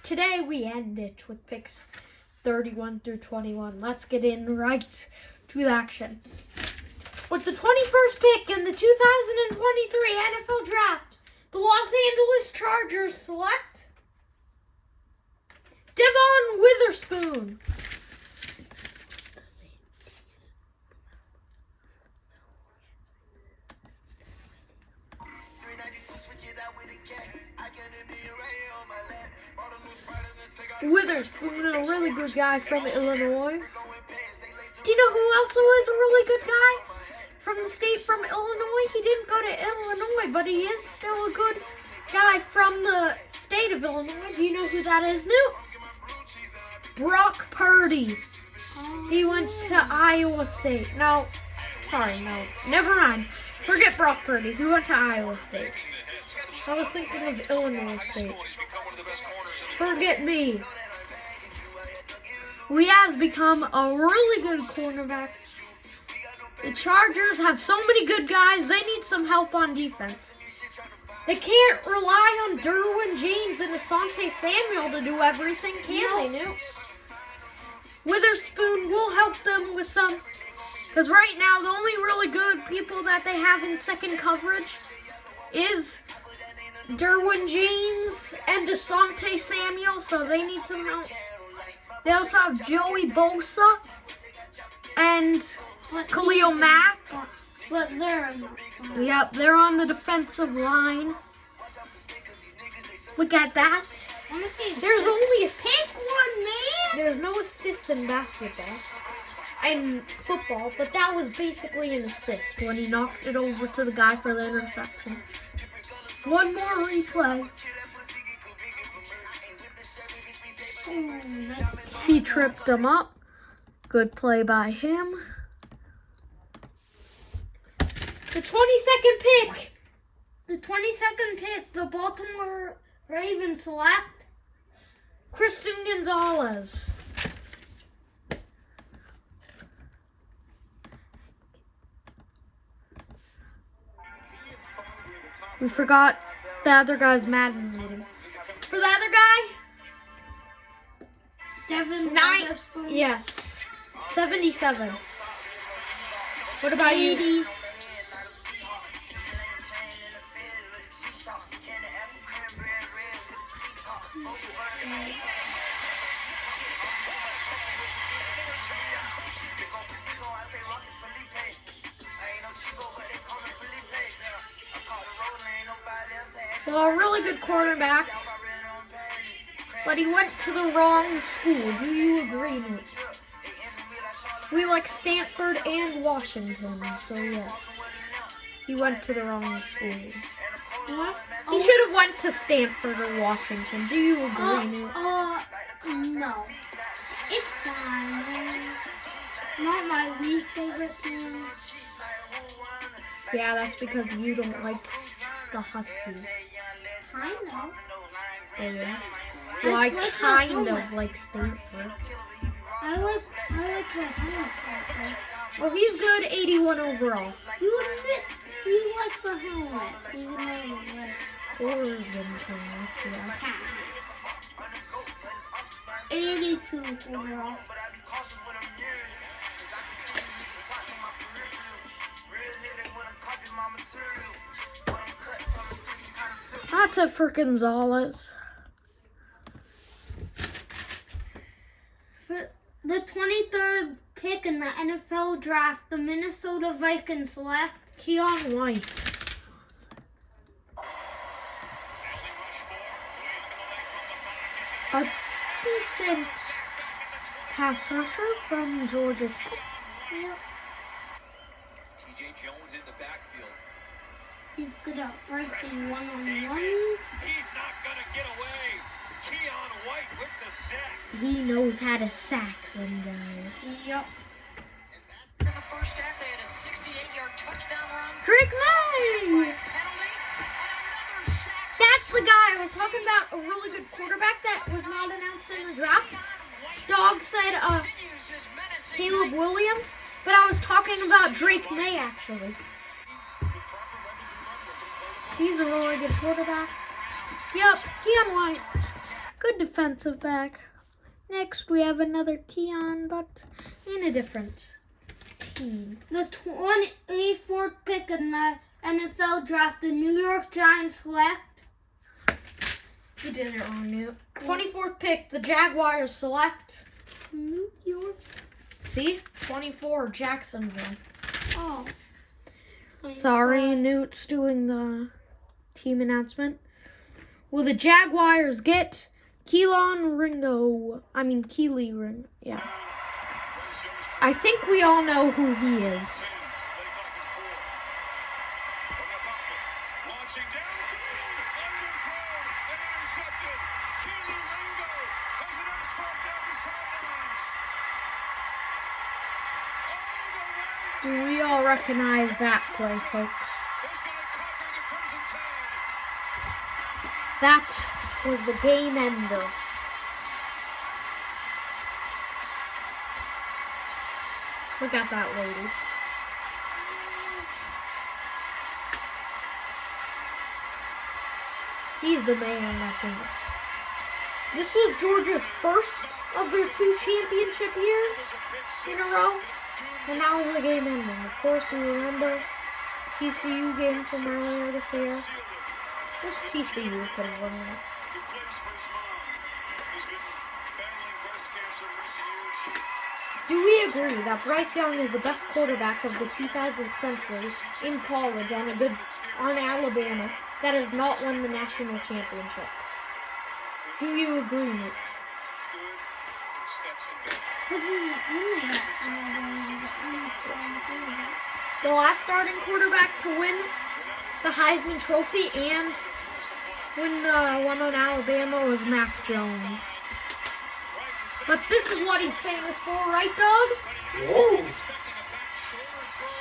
today we end it with picks 31 through 21. Let's get in right to the action. With the 21st pick in the 2023 NFL Draft, the Los Angeles Chargers select Devon Witherspoon. Witherspoon, a really good guy from Illinois. Do you know who also is a really good guy from the state from Illinois? He didn't go to Illinois, but he is still a good guy from the state of Illinois. Do you know who that is, Newt? Brock Purdy. He went to Iowa State. No, never mind. Forget Brock Purdy. He went to Iowa State. I was thinking of Illinois State. Forget me. He has become a really good cornerback. The Chargers have so many good guys, they need some help on defense. They can't rely on Derwin James and Asante Samuel to do everything, can they, Newt? Witherspoon will help them with some, because right now the only really good people that they have in second coverage is Derwin James and Asante Samuel, so they need some help. They also have Joey Bosa and Khalil Mack. But they're on the defensive line. Look at that. There's only There's no assist in basketball and football, but that was basically an assist when he knocked it over to the guy for the interception. One more replay. He tripped him up. Good play by him. The 22nd pick. The Baltimore Ravens select Christian Gonzalez. We forgot the other guy's Madden rating. For the other guy, Devon Witherspoon. Yes, 77. What about you? Well, a really good quarterback, but he went to the wrong school. Do you agree, Newt? We like Stanford and Washington, so yes. He went to the wrong school. He should have went to Stanford or Washington. Do you agree, Newt? No. It's fine. Not my least favorite team. Yeah, that's because you don't like the Huskies. I know. Oh, yeah? Well, I kind of like Stanford. I like the helmet. Well, he's good, 81 overall. You admit you like the helmet. Even though it's red. Oregon helmet, yeah. 82 overall. That's it for Gonzalez. For the 23rd pick in the NFL Draft, the Minnesota Vikings select Keon White. A decent pass rusher from Georgia Tech. Yep. TJ Jones in the backfield. He's good at breaking one-on-ones. He's not going to get away. Keon White with the sack. He knows how to sack some guys. Yep. In the first half, they had a 68-yard touchdown run. Drake May! That's the guy I was talking about, a really good quarterback that was not announced in the draft. Dog said Caleb Williams, but I was talking about Drake May, actually. He's a really good quarterback. Yep, Keon White. Good defense. defensive back. Next, we have another Keon, but in a different team. The 24th pick in the NFL draft, the New York Giants select. You did it wrong, Newt. 24th pick, the Jaguars select. New York. See? 24, Jacksonville. Oh. Sorry, Newt's doing the team announcement. Will the Jaguars get Keelan Ringo? Keely Ringo. Yeah. I think we all know who he is. Launching downfield, underthrown and intercepted. Keely Ringo has an escort down the sidelines. All the way to Do we all recognize that play, folks? Who's going to conquer the Crimson Tide? That was the game ender. Look at that lady. He's the man, I think. This was Georgia's first of their 2 championship years in a row. And now is the game ending. Of course, you remember TCU game from earlier this year. Wish TCU could have won it. He plays for his mom. He's been battling breast cancer in recent years. Do we agree that Bryce Young is the best quarterback of the 2000th century in college on Alabama that has not won the national championship? Do you agree, Nate? The last starting quarterback to win the Heisman Trophy and win the one on Alabama was Mac Jones. But this is what he's famous for, right, dog? Whoa.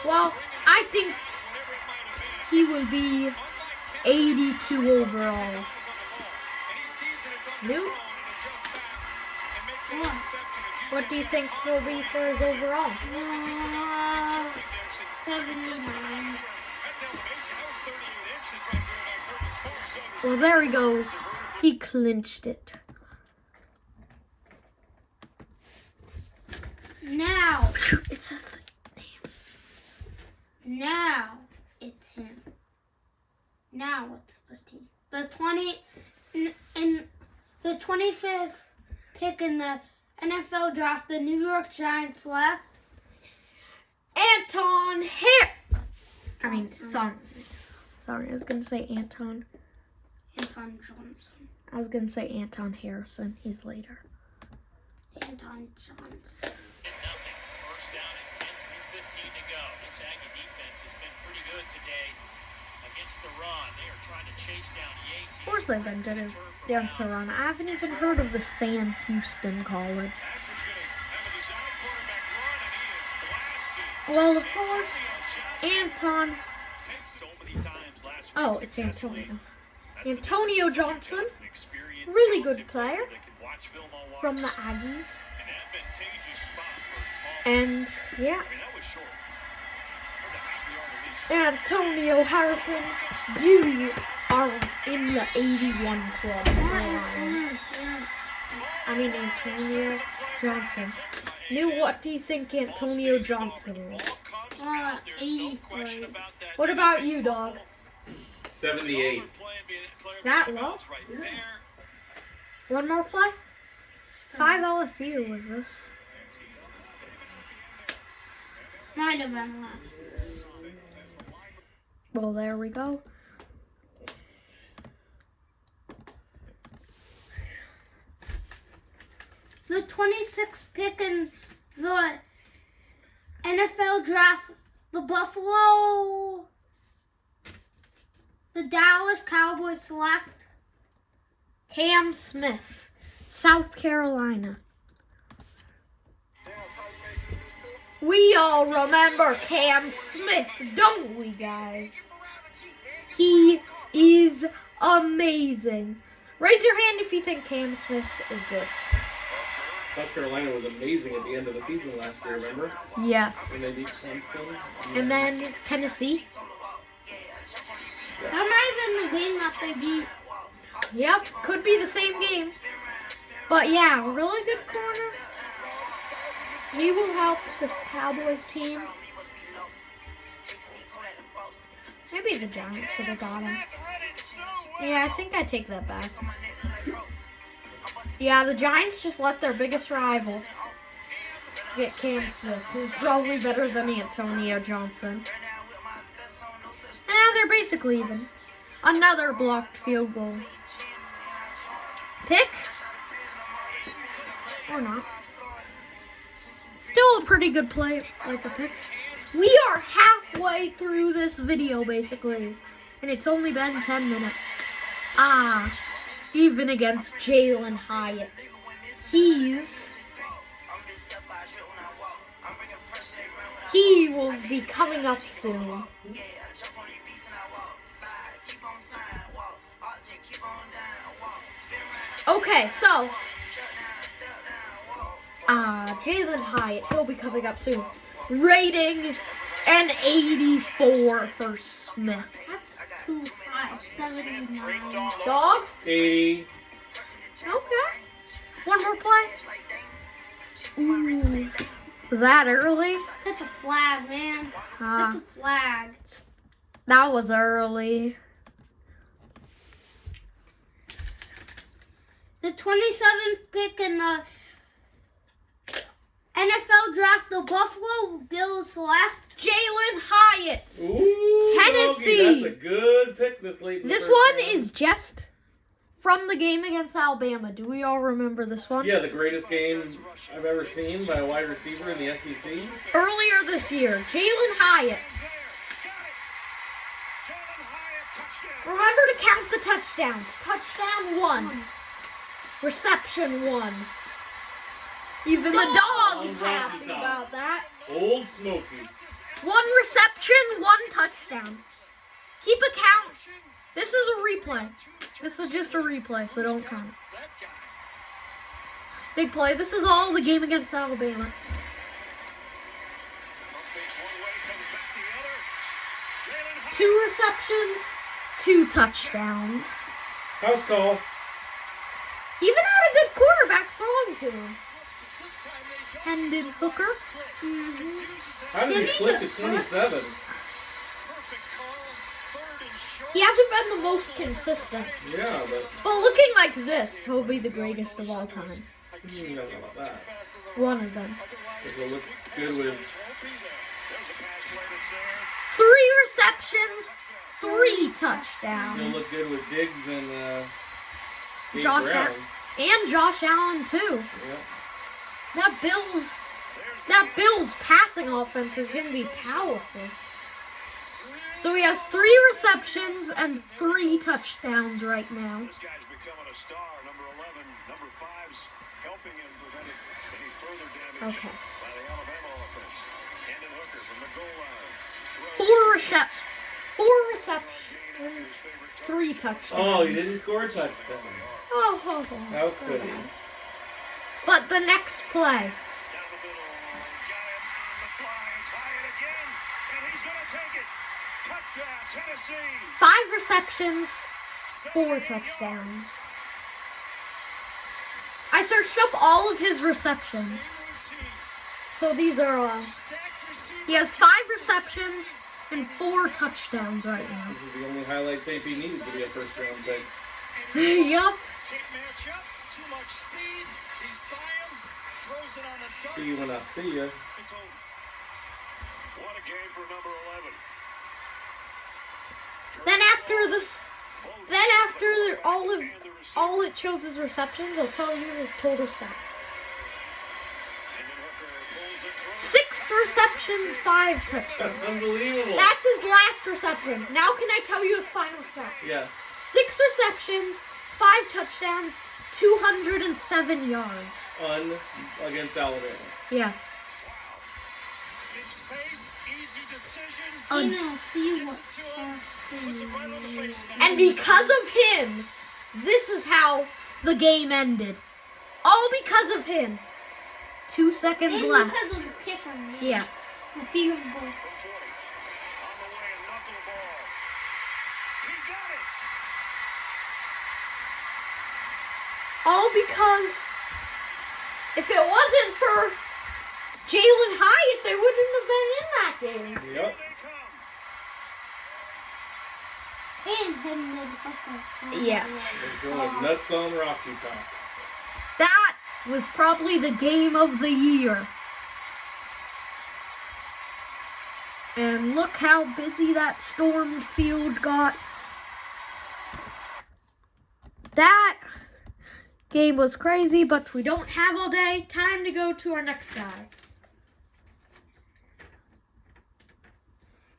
Well, I think he will be 82 overall. Newt? What do you think will be for his overall? 79. Well, there he goes. He clinched it. Now, It says the name. now it's him. Now it's the team. The 25th pick in the NFL draft, the New York Giants select. Anton Sorry, I was going to say Anton. Anton Johnson. I was going to say Anton Harrison. He's later. Anton Johnson. Nothing. First down and 10 through 15 to go. This Aggie defense has been pretty good today against the run. They are trying to chase down Yates. Of course they've been good against the run. I haven't even heard of the Sam Houston College. Well, of course, Anton. Oh, it's Antonio. Antonio Johnson, really good player from the Aggies. And, yeah. Antonio Harrison, you are in the 81 club. Antonio Johnson. What do you think Antonio Johnson is? 83. What about you, dog? 78. That low? One more play? 5 LSU was this? Might have been less. Well, there we go. The 26th pick in the NFL draft, the Dallas Cowboys select Cam Smith, South Carolina. We all remember Cam Smith, don't we, guys? He is amazing. Raise your hand if you think Cam Smith is good. South Carolina was amazing at the end of the season last year, remember? Yes. When they beat Clemson. And then Tennessee. That might have been the game that they beat. Yep, could be the same game. But yeah, really good corner. He will help this Cowboys team. Maybe the Giants should have got him. Yeah, I think I take that back. Yeah, the Giants just let their biggest rival get Cam Smith, who's probably better than Antonio Johnson. They're basically even. Another blocked field goal. Pick? Or not. Still a pretty good play, like a pick. We are halfway through this video, basically. And it's only been 10 minutes. Even against Jalen Hyatt. He will be coming up soon. Okay, so Jalen Hyatt, he'll be coming up soon. Rating an 84 for Smith. That's too high. 79. Dog? 80. Okay. One more play. Ooh. Was that early? That's a flag, man. That's a flag. That was early. The 27th pick in the NFL draft, the Buffalo Bills select Jalen Hyatt. Ooh, Tennessee. Logie, that's a good pick this late. in the This first one round. is just from the game against Alabama. Do we all remember this one? Yeah, the greatest game I've ever seen by a wide receiver in the SEC. Earlier this year, Jalen Hyatt. Remember to count the touchdowns. Touchdown 1. Reception 1. Even the dog's happy about that. Old Smoky. 1 reception, 1 touchdown. Keep a count. This is a replay. This is just a replay, so don't count it. Big play. This is all the game against Alabama. 2 receptions, 2 touchdowns. House call. Even had a good quarterback throwing to him. Hendon Hooker. How did he slip to 27? He hasn't been the most consistent. Yeah, But looking like this, he'll be the greatest of all time. don't know about that. One of them. Does it look good with 3 receptions, 3 touchdowns. It'll look good with Diggs and Dave Josh Brown. And Josh Allen too. Yeah. That Bills passing offense is going to be powerful. So he has 3 receptions and 3 touchdowns right now. This guy's becoming a star. Number 11, number 5's helping him prevent any further damage Okay. by the Alabama offense. Hendon Hooker from the goal line. 4 receptions, 3 touchdowns. Oh, he didn't score a touchdown. Oh. How could he? But the next play. Down the middle. Got it on the fly. It's Hyatt again. And he's going to take it. Touchdown, Tennessee. 5 receptions, 4 touchdowns. I searched up all of his receptions. So these are, he has 5 receptions and 4 touchdowns right now. This is the only highlight tape he needs to be a first round pick. Yup. Can't match up. Too much speed. He's by him. Throws it on the dart. See you when I see you. It's over. What a game for number 11. Then after all it shows his receptions, I'll tell you his total stats. 6 receptions, 5 touchdowns. That's unbelievable. That's his last reception. Now can I tell you his final stats? Yes. 6 receptions, 5 touchdowns, 207 yards. Against Alabama. Yes. Big space, easy decision. See what Puts it right on the face. And because of him, this is how the game ended. All because of him. 2 seconds And left. because of the kicker, man. Yes. The field goal. From 40. On the way, a knuckleball. He got it. All because If it wasn't for Jalen Hyatt, they wouldn't have been in that game. Yep. And hitting the Yes. They're going nuts on Rocky Top. That was probably the game of the year. And look how busy that stormed field got. That game was crazy, but we don't have all day. Time to go to our next guy.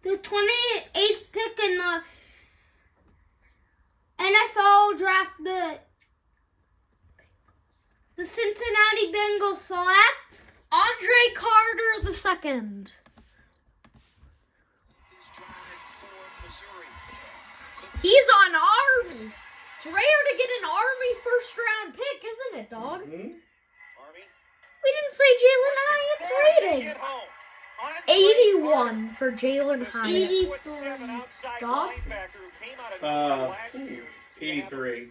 The 28th pick in the NFL draft, the Cincinnati Bengals select Andre Carter II. He's on Army. It's rare to get an Army first-round pick, isn't it, dog? Mm-hmm. We didn't say Jalen Hyatt's rating. 81 for Jalen Hyatt. 83. Dog? 83.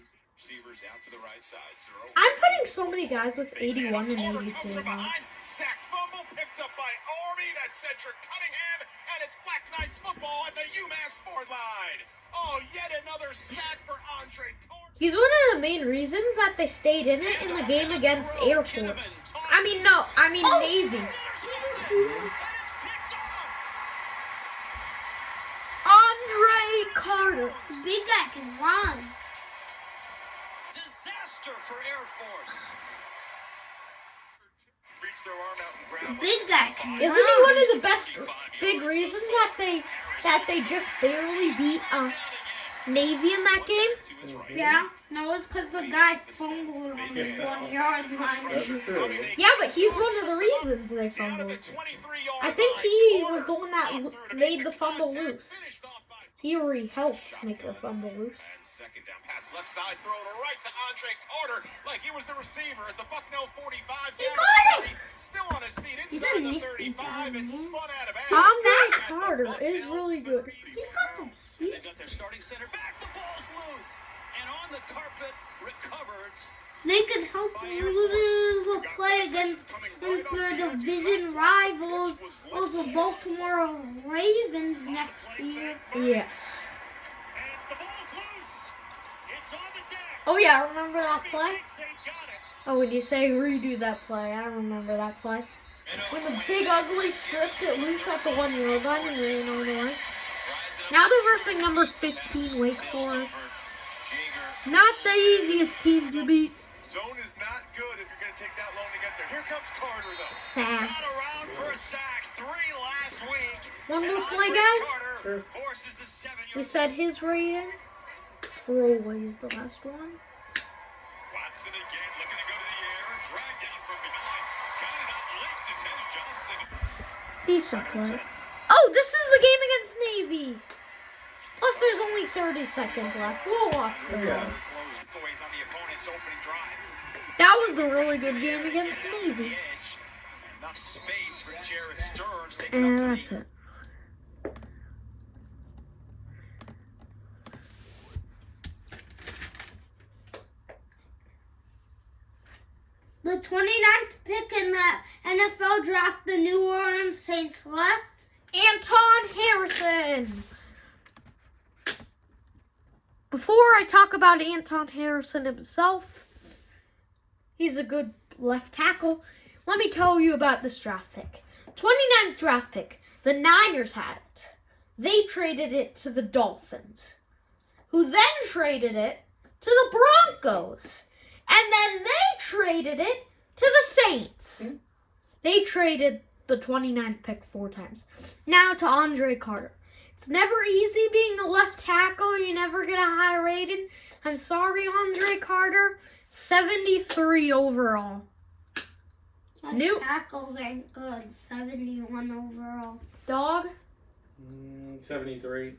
I'm putting so many guys with 81 and 82 now. Sack fumble picked up by Army. That's Cedric Cunningham, and it's Black Knights football at the UMass Ford line. Oh, yet another sack for Andre Carter. He's one of the main reasons that they stayed in it in the game against Air Force. Navy. Andre Carter. Big guy can run. Disaster for Air Force. Reach their arm out and grab Big guy can Isn't run. he one of the best big reasons that they just barely beat Navy in that game? Yeah, no, it's because the guy fumbled on the 1 yard line. That's true. Yeah, but he's one of the reasons they fumbled. I think he was the one that made the fumble loose. He already helped make the fumble loose. Second down pass left side, thrown right to Andre Carter like he was the receiver at the Bucknell 45. He got it! Still on his feet He's inside a the nifty 35 and guy. spun out of Andre bounds. Carter is really good. He's got some speed. They've got their starting center back. The ball's loose. And on the carpet, recovered. They could help the play against their division rivals, the Baltimore Ravens next year. Yes. And the ball's loose. It's on the deck. Oh yeah, remember that play? They got it. Oh, when you say redo that play, I remember that play. When the big ugly stripped it loose at the 1 yard line and ran all the way. Now they're versing number 15, Wake Forest. Not the easiest team to beat. Zone is not good if you're going to take that long to get there. Here comes Carter, though. Sad. Got around for a sack. 3 last week. One more And play, Andre guys. Carter Sure. forces the 7-yard We said his rating. Troy's the last one. Watson again looking to go to the air. Dragged down from behind. Got it out late to Dennis Johnson. Decent play. Oh, this is the game against Navy. Plus, there's only 30 seconds left. We'll watch the Yeah. rest. Flows boys on the opponent's opening drive. That was the really good game against Navy. Edge. Enough space for Jared Stearns. Taking And up to that's the it. The 29th pick in the NFL draft, the New Orleans Saints select Anton Harrison. Before I talk about Anton Harrison himself, he's a good left tackle. Let me tell you about this draft pick. 29th draft pick. The Niners had it. They traded it to the Dolphins, who then traded it to the Broncos. And then they traded it to the Saints. They traded the 29th pick 4 times. Now to Andre Carter. It's never easy being a left tackle. You never get a high rating. I'm sorry, Andre Carter. 73 overall. Newt. Tackles ain't good. 71 overall. Dog. 73.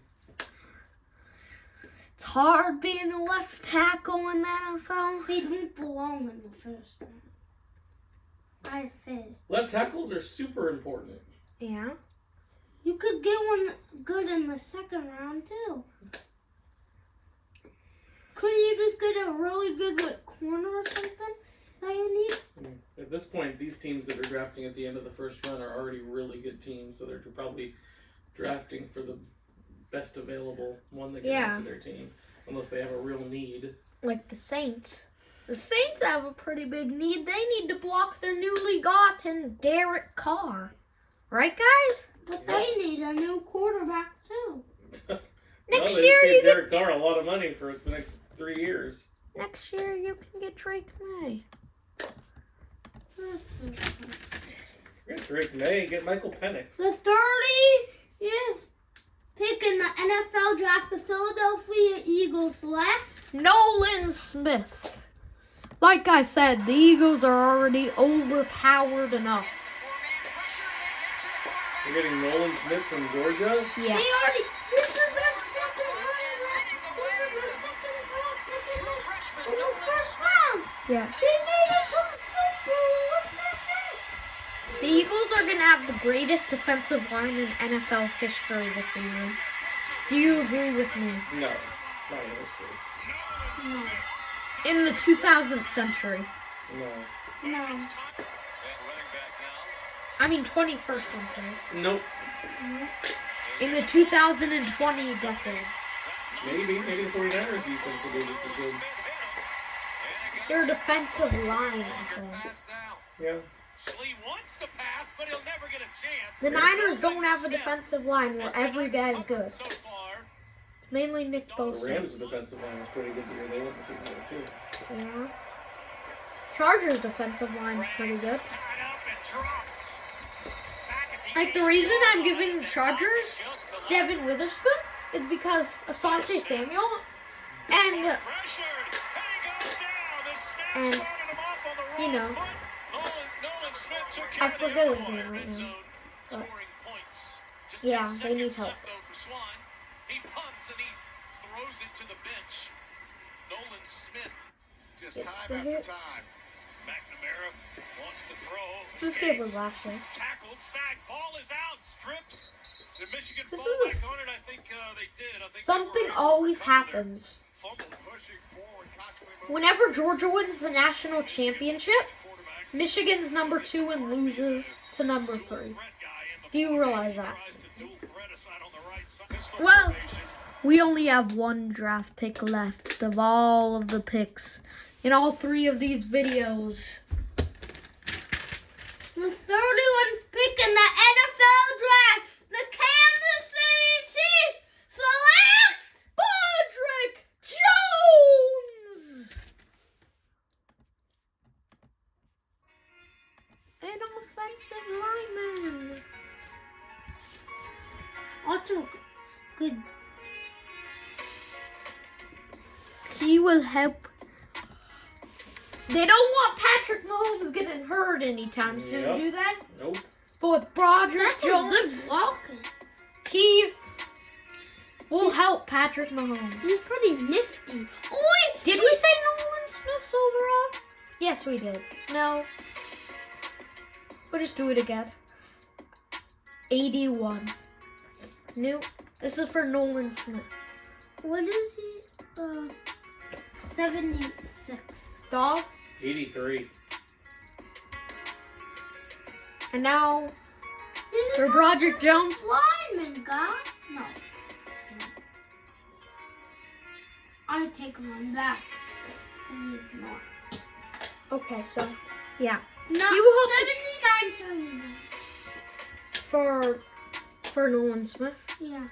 It's hard being a left tackle in the NFL. They don't belong in the first round. I said. Left tackles are super important. Yeah. You could get one good in the second round, too. Couldn't you just get a really good corner or something that you need? If this point, these teams that are drafting at the end of the first round are already really good teams, so they're probably drafting for the best available one that can add to their team, unless they have a real need. Like the Saints. The Saints have a pretty big need. They need to block their newly gotten Derek Carr. Right, guys? But they need a new quarterback, too. Next They year just you gave Derek Carr a lot of money for the next 3 years. Next year you can get Drake May. Get Drake May, get Michael Penix. The 30th pick in the NFL draft, the Philadelphia Eagles select Nolan Smith. Like I said, the Eagles are already overpowered enough. You're getting Nolan Smith from Georgia? Yeah. This is their second round. This is their second draft pick in the first round. Yes. They made it to the Super Bowl with their pick. The Eagles are going to have the greatest defensive line in NFL history this season. Do you agree with me? No, not in history. In the 2000th century. No. No. I mean 21st century. Nope. In the 2020 decades. Maybe the 49ers defense will be just as good. Their defensive line, I think. Yeah. He wants to pass, but he'll never get a chance. The Niners don't have a defensive line where every guy's good. So far. It's mainly Nick The Bosa. Rams' defensive line was pretty good the year they went to Super Bowl too. Yeah. Chargers' defensive line is pretty good. Tied up and drops. Back at the Like, the reason I'm giving the Chargers Devin Witherspoon is because Asante Samuel and, pressured, and he goes down. The snap and, started him off on the you wrong know, foot. Nolan Smith took I care of the forget other his one. name right Red now. zone, But, scoring points. Just yeah, 10 they need seconds help. left, though, for Swan. He punts and he throws it to the bench. Nolan Smith just Gets time the after hit. time. McNamara wants to throw. This game was last year. Tackled, sacked, ball is out, stripped. Did Michigan This fall is back on it? I think they did. I think Something they were always recovered there. happens. Fumble, pushing forward, constantly moving. Whenever Georgia wins the national championship, Quarterbacks. Michigan's number 2 and loses to number 3. Threat guy in the Do you realize that? tries to dual threat aside on the right side. Pistol Well, formation. we only have one draft pick left of all of the picks in all 3 of these videos. The 31st pick in the NFL draft, the Kansas City Chiefs select Bodrick Jones! An offensive lineman. also good. He will help. They don't want Patrick Mahomes getting hurt anytime soon, Yep. do they? Nope. But with Broderick That's a Jones, good blocking. he will help Patrick Mahomes. He's pretty nifty. Oi! Did we say Nolan Smith's overall? Yes, we did. No. We'll just do it again. 81. Newt, this is for Nolan Smith. What is he? 76. Dog. 83. And now He's for an Broderick offensive Jones. lineman, guy. No. I take him back. 'Cause he's not. Okay, so yeah. No, He will help 79. For Nolan Smith. Yeah.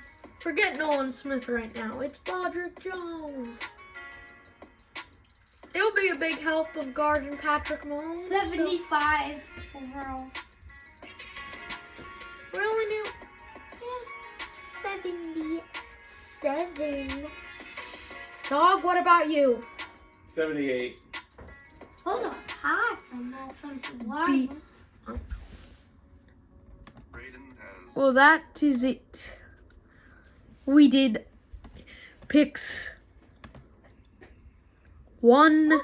Forget Nolan Smith right now. It's Broderick Jones. It'll be a big help of guarding Patrick Mahomes. 75 overall. So really new. 77. Dog, what about you? 78. Those are high from offensive line. Beat. Well, that is it. We did picks 1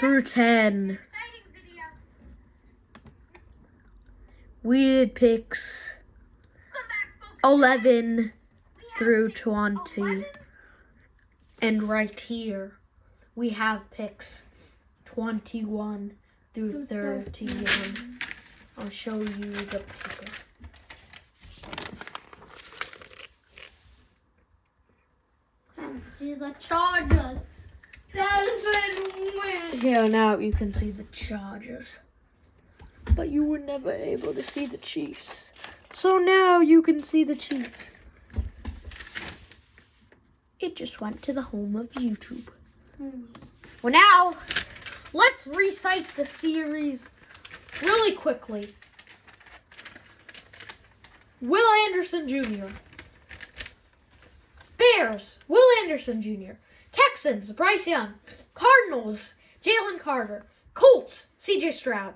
through 10. We did picks 11 through 20. And right here, we have picks 21 through 31. I'll show you the picker. Can't see the Chargers. Delvin wins. Here now you can see the Chargers. But you were never able to see the Chiefs. So now you can see the Chiefs. It just went to the home of YouTube. Well, now, let's recite the series really quickly. Will Anderson Jr. Bears, Will Anderson Jr. Texans, Bryce Young. Cardinals, Jalen Carter. Colts, CJ Stroud.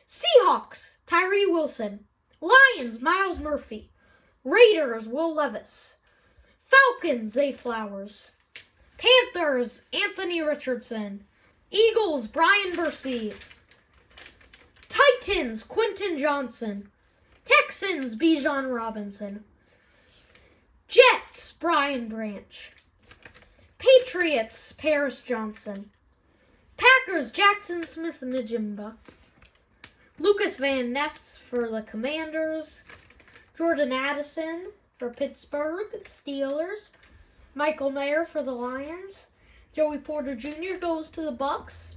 Seahawks, Tyree Wilson. Lions, Miles Murphy. Raiders, Will Levis. Falcons, Zay Flowers. Panthers, Anthony Richardson. Eagles, Brian Bursey. Titans, Quentin Johnson. Texans, Bijan Robinson. Jets, Brian Branch. Patriots, Paris Johnson. Packers, Jackson Smith-Njigba. Lucas Van Ness for the Commanders. Jordan Addison for Pittsburgh Steelers. Michael Mayer for the Lions. Joey Porter Jr. goes to the Bucks.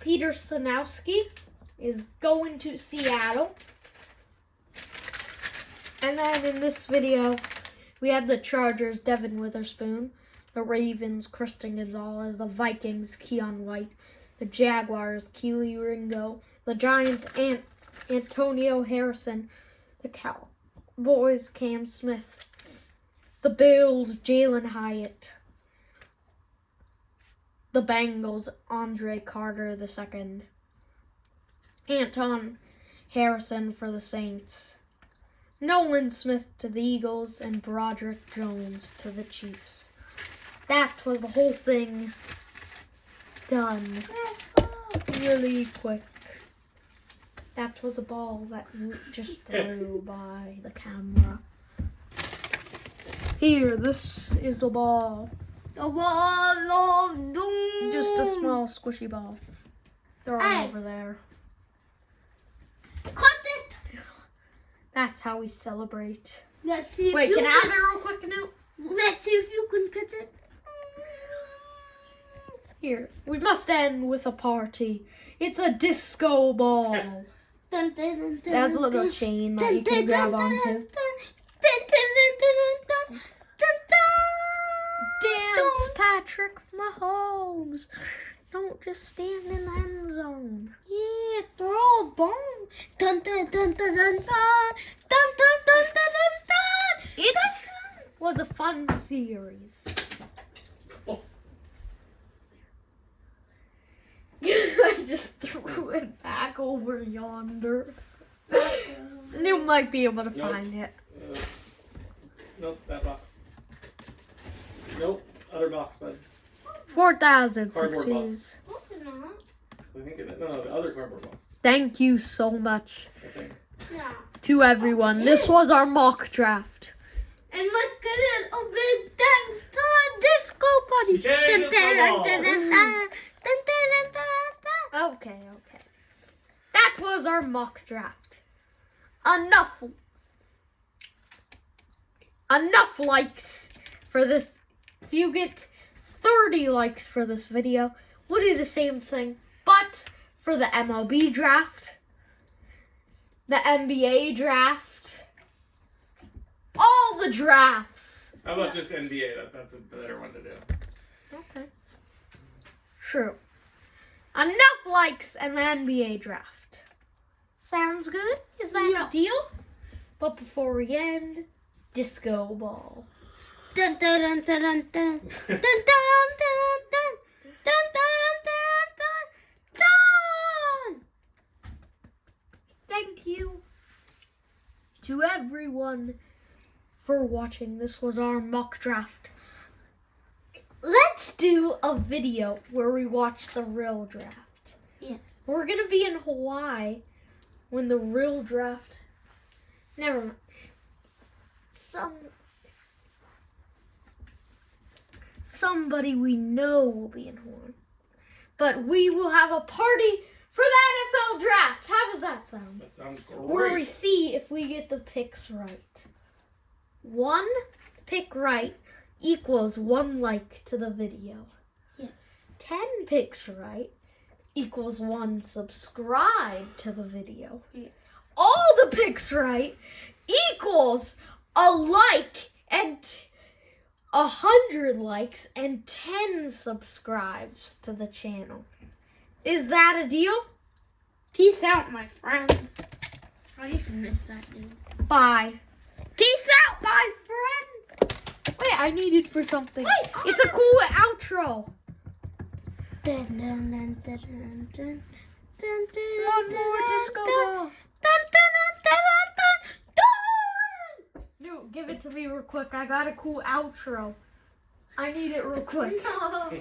Peter Sanowski is going to Seattle. And then in this video, we have the Chargers, Devin Witherspoon. The Ravens, Kristen Gonzalez. The Vikings, Keon White. The Jaguars, Keely Ringo. The Giants, Antonio Harrison. The Cowboys, Cam Smith. The Bills, Jalen Hyatt. The Bengals, Andre Carter II. Anton Harrison for the Saints. Nolan Smith to the Eagles, and Broderick Jones to the Chiefs. That was the whole thing done really quick. That was a ball that Newt just threw by the camera. Here, this is the ball. The wall of doom. Just a small squishy ball. Throw it over there. Cut it. That's how we celebrate. Let's see. Wait, can I have it real quick, Newt? Let's see if you can cut it. Here, we must end with a party. It's a disco ball. Dun, dun, dun, It has a little dun, chain dun, that you can dun, grab dun, onto. dun, dun, dun, dun, dun, dun, dun. Dance, Patrick Mahomes. Don't just stand in the end zone. Yeah, throw a bomb. Dun, dun, dun, dun, dun, dun. Dun, dun, dun, dun, dun, dun. It was a fun series. Oh. I just threw it back over yonder. You might be able to find it. Nope, that box. Nope, other box, bud. 4,000 Cardboard box. No, it's not. I think it, no, the other cardboard box. Thank you so much I think. Yeah. to everyone. This was our mock draft. And let's get it a big thanks to the disco party. Yay, disco ball. Dun, dun, dun, dun, dun, dun, dun. Okay. That was our mock draft. Enough likes for this. If you get 30 likes for this video, we'll do the same thing, but for the MLB draft, the NBA draft, all the drafts. How about just NBA? That's a better one to do. Okay. True. Enough likes and the NBA draft. Sounds good? Is that a deal? But before we end, disco ball. Dun, dun, dun, dun, dun, dun. Dun, dun, dun, dun. Dun, dun, dun, dun, dun. Thank you to everyone for watching. This was our mock draft. Let's do a video where we watch the real draft. Yes. We're going to be in Hawaii when the real draft... Never mind. Somebody we know will be in Hawaii. But we will have a party for the NFL draft. How does that sound? That sounds Where we great. see if we get the picks right. 1 pick right equals 1 like to the video. Yes. 10 picks right equals 1 subscribe to the video. Yes. All the picks right equals a like and 100 likes and 10 subscribes to the channel. Is that a deal? Peace out, my friends. I just missed that name. Bye. Peace out, my friends. Wait, I need it for something. Wait, It's a cool outro. Dun, dun, dun, dun, dun, dun, dun, dun, One dun, more dun, disco dun, ball. dun, dun, dun, dun, dun, Newt, give it to me real quick. I got a cool outro. I need it real quick. dun. No.